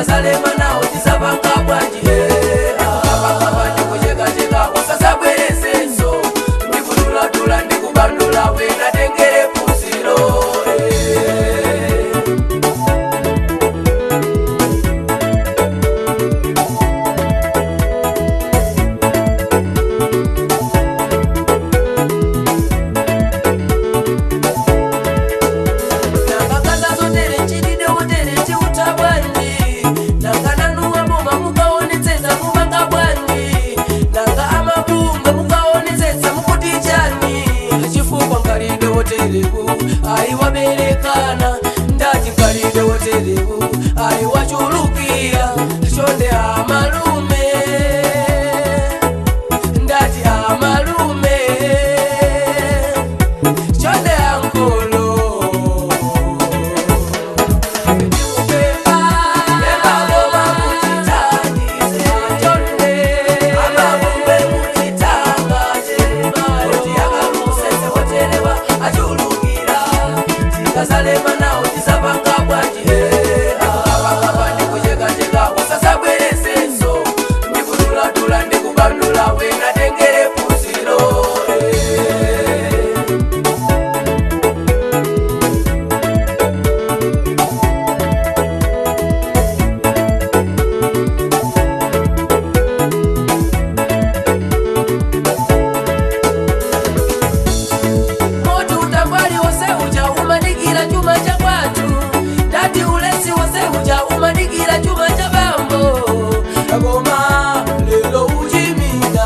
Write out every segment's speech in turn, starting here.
tikazalema nawo tisapanga bwanji apakapa ndikuchekacheka usasabweresenso ndikutulatula ndikubandula wena tengere phunziro aiwa berekana ndati kalide wotelevu aiwa chulukia chonde amalume ndati amalume chonde ankolo tikazalema nawo tisapanga bwanji apakapa ndikuchekacheka usasabweresenso ndikutulatula ndikubandula wena tengere phunziro moti utambwali wose uja umanikira chuma cha kwatu ndati ulesi wose uja umanikira chuma cha bambo agoma lelo ujimina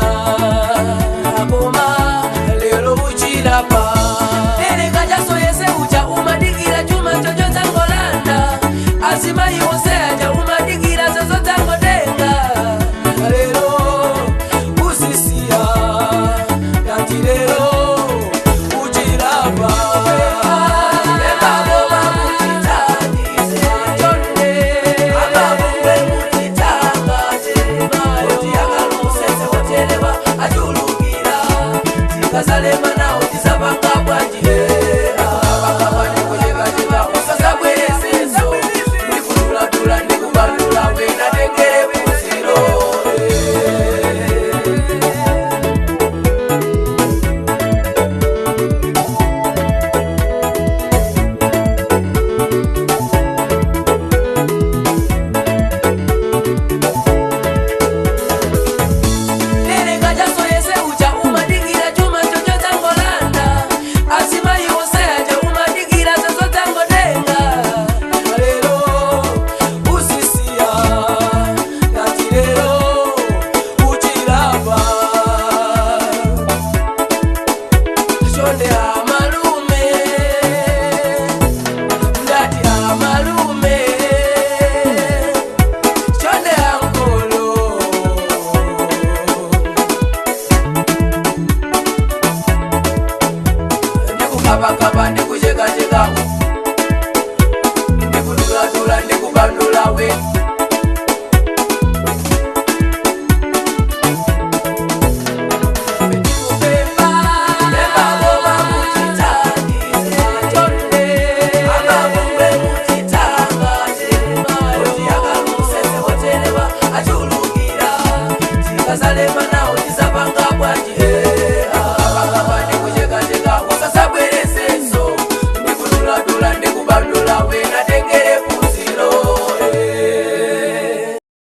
agoma lelo ujilapa ereka jaso yese uja umanikira chuma chocho cha ngolanda azimai wose